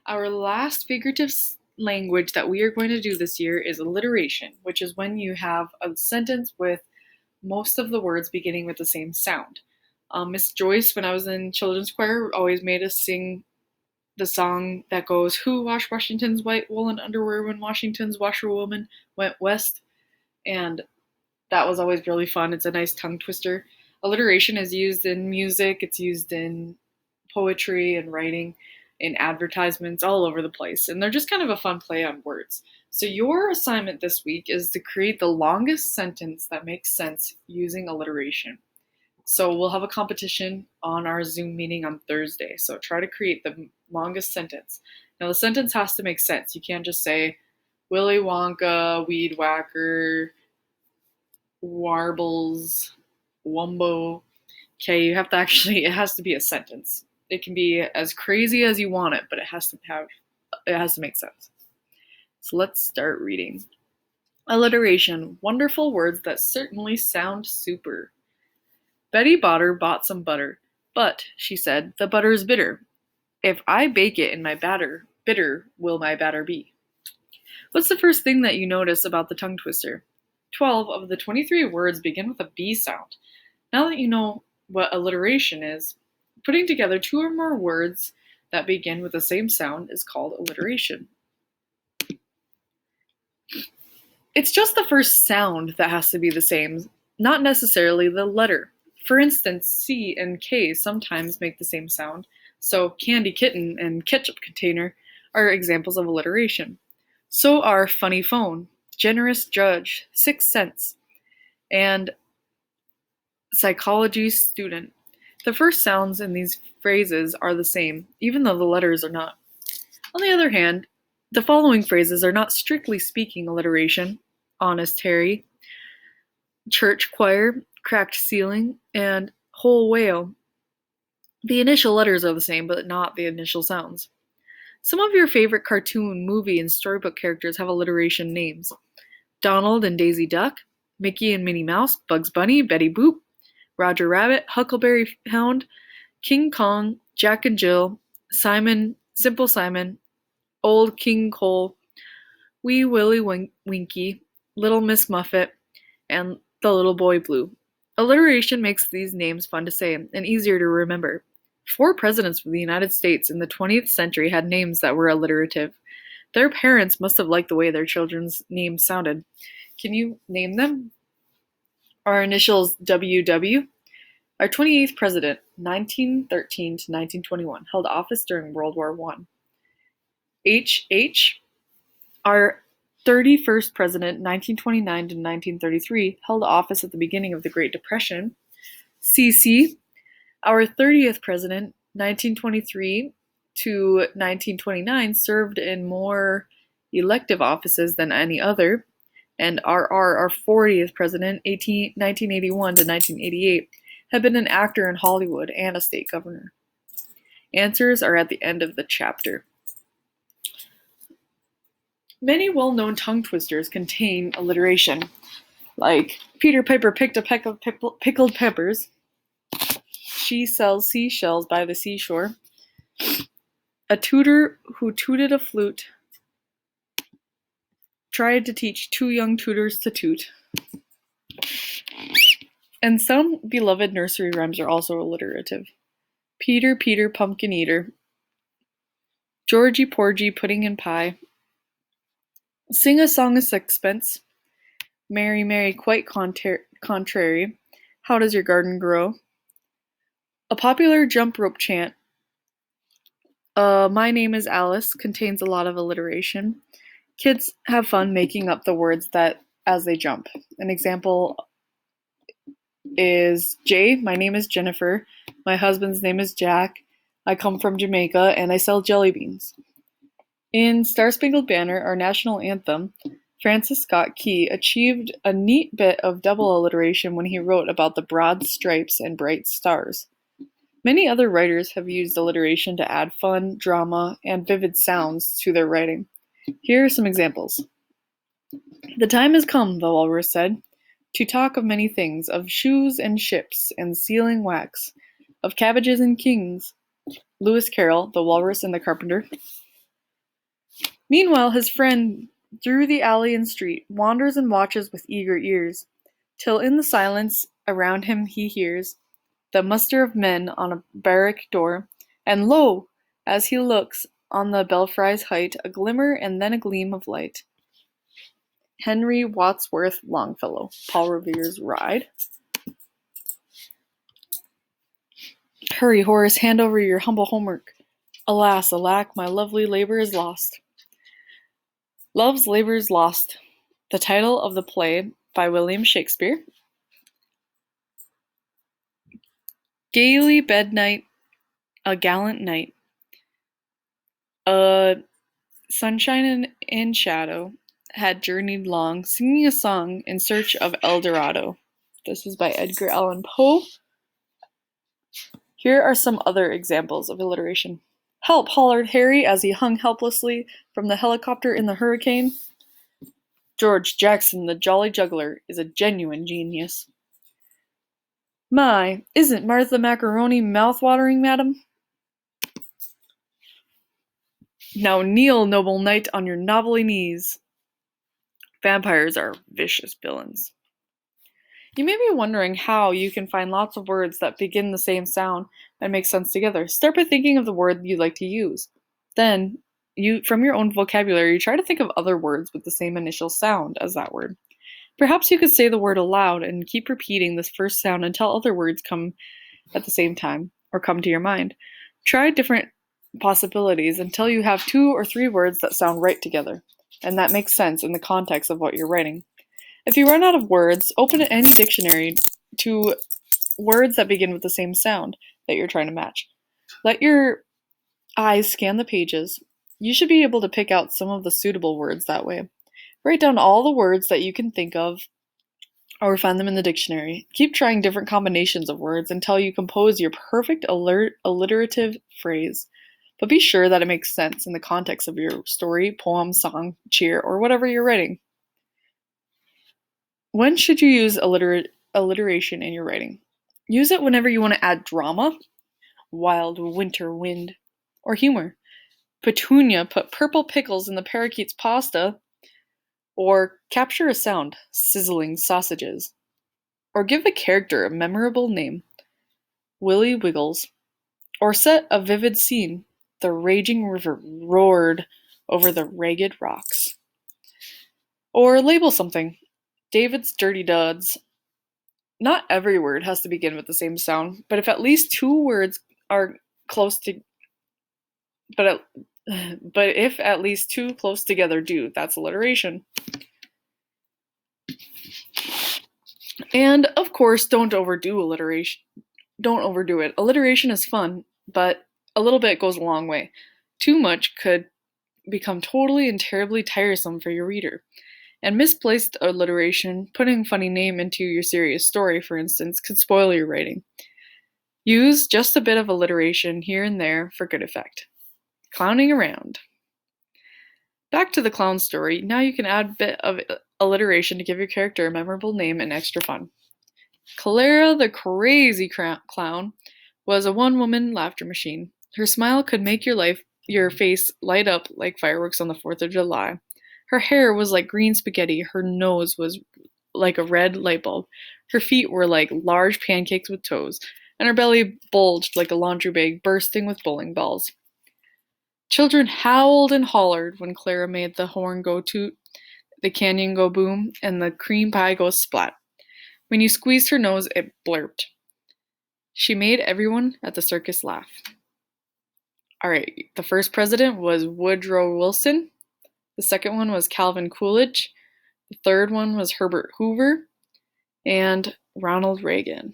Our last figurative language that we are going to do this year is alliteration, which is when you have a sentence with most of the words beginning with the same sound. Miss Joyce, when I was in children's choir, always made us sing the song that goes, "Who washed Washington's white woolen underwear when Washington's washerwoman went west?" And that was always really fun. It's a nice tongue twister. Alliteration is used in music, it's used in poetry and writing, in advertisements, all over the place. And they're just kind of a fun play on words. So, your assignment this week is to create the longest sentence that makes sense using alliteration. So, we'll have a competition on our Zoom meeting on Thursday. So, try to create the longest sentence. Now, the sentence has to make sense. You can't just say, Willy Wonka, Weed Whacker, Warbles, Wumbo. Okay, you have to actually, it has to be a sentence. It can be as crazy as you want it, but it has to make sense. So let's start reading. Alliteration, wonderful words that certainly sound super. Betty Botter bought some butter, but, she said, the butter is bitter. If I bake it in my batter, bitter will my batter be. What's the first thing that you notice about the tongue twister? 12 of the 23 words begin with a B sound. Now that you know what alliteration is, putting together two or more words that begin with the same sound is called alliteration. It's just the first sound that has to be the same, not necessarily the letter. For instance, C and K sometimes make the same sound, so candy kitten and ketchup container are examples of alliteration. So are funny phone, generous judge, 6 cents, and psychology student. The first sounds in these phrases are the same, even though the letters are not. On the other hand, the following phrases are not strictly speaking alliteration: honest Harry, church choir, cracked ceiling, and whole whale. The initial letters are the same, but not the initial sounds. Some of your favorite cartoon, movie, and storybook characters have alliteration names: Donald and Daisy Duck, Mickey and Minnie Mouse, Bugs Bunny, Betty Boop, Roger Rabbit, Huckleberry Hound, King Kong, Jack and Jill, Simon, Simple Simon, Old King Cole, Wee Willie Winky, Little Miss Muffet, and The Little Boy Blue. Alliteration makes these names fun to say and easier to remember. 4 presidents of the United States in the 20th century had names that were alliterative. Their parents must have liked the way their children's names sounded. Can you name them? Our initials WW. Our 28th president, 1913 to 1921, held office during World War I. HH. Our 31st president, 1929 to 1933, held office at the beginning of the Great Depression. CC. Our 30th president, 1923 to 1929, served in more elective offices than any other. And RR, our 40th president, 1981 to 1988, had been an actor in Hollywood and a state governor. Answers are at the end of the chapter. Many well-known tongue twisters contain alliteration, like Peter Piper picked a peck of pickled peppers, she sells seashells by the seashore, a tutor who tooted a flute tried to teach 2 young tutors to toot. And some beloved nursery rhymes are also alliterative. Peter, Peter, pumpkin eater. Georgie, Porgy, pudding and pie. Sing a song of sixpence. Mary, Mary, quite contrary. How does your garden grow? A popular jump rope chant. My name is Alice contains a lot of alliteration. Kids have fun making up the words that as they jump. An example is Jay, my name is Jennifer, my husband's name is Jack, I come from Jamaica, and I sell jelly beans. In Star Spangled Banner, our national anthem, Francis Scott Key achieved a neat bit of double alliteration when he wrote about the broad stripes and bright stars. Many other writers have used alliteration to add fun, drama, and vivid sounds to their writing. Here are some examples. The time has come, the walrus said, to talk of many things, of shoes and ships and sealing wax, of cabbages and kings. Lewis Carroll, The Walrus and the Carpenter. Meanwhile, his friend, through the alley and street, wanders and watches with eager ears, till in the silence around him he hears the muster of men on a barrack door, and lo! as he looks on the belfry's height, a glimmer and then a gleam of light. Henry Wadsworth Longfellow, Paul Revere's Ride. Hurry, Horace, hand over your humble homework. Alas, alack, my lovely labour is lost. Love's Labour's Lost, the title of the play by William Shakespeare. Gaily bednight, a gallant knight, a sunshine and shadow, had journeyed long, singing a song in search of El Dorado. This is by Edgar Allan Poe. Here are some other examples of alliteration. Help, hollered Harry as he hung helplessly from the helicopter in the hurricane. George Jackson, the Jolly Juggler, is a genuine genius. My, isn't Martha Macaroni mouth-watering, madam? Now kneel, noble knight, on your novelly knees. Vampires are vicious villains. You may be wondering how you can find lots of words that begin the same sound and make sense together. Start by thinking of the word you'd like to use. Then, from your own vocabulary, try to think of other words with the same initial sound as that word. Perhaps you could say the word aloud and keep repeating this first sound until other words come at the same time or come to your mind. Try different possibilities until you have 2 or 3 words that sound right together and that makes sense in the context of what you're writing. If you run out of words, open any dictionary to words that begin with the same sound that you're trying to match. Let your eyes scan the pages. You should be able to pick out some of the suitable words that way. Write down all the words that you can think of or find them in the dictionary. Keep trying different combinations of words until you compose your perfect alliterative phrase. But be sure that it makes sense in the context of your story, poem, song, cheer, or whatever you're writing. When should you use alliteration in your writing? Use it whenever you want to add drama, wild winter wind, or humor. Petunia put purple pickles in the parakeet's pasta, or capture a sound, sizzling sausages. Or give a character a memorable name, Willy Wiggles. Or set a vivid scene, the raging river roared over the ragged rocks. Or label something, David's Dirty Duds. Not every word has to begin with the same sound, but if at least 2 words are close to but if at least 2 close together do, that's alliteration. And of course, don't overdo alliteration. Don't overdo it. Alliteration is fun, but a little bit goes a long way. Too much could become totally and terribly tiresome for your reader. And misplaced alliteration, putting a funny name into your serious story, for instance, could spoil your writing. Use just a bit of alliteration here and there for good effect. Clowning around. Back to the clown story. Now you can add a bit of alliteration to give your character a memorable name and extra fun. Clara the Crazy Clown was a one-woman laughter machine. Her smile could make your face light up like fireworks on the 4th of July. Her hair was like green spaghetti, her nose was like a red light bulb, her feet were like large pancakes with toes, and her belly bulged like a laundry bag bursting with bowling balls. Children howled and hollered when Clara made the horn go toot, the canyon go boom, and the cream pie go splat. When you squeezed her nose, it blurped. She made everyone at the circus laugh. Alright, the first president was Woodrow Wilson. The second one was Calvin Coolidge. The third one was Herbert Hoover. And Ronald Reagan.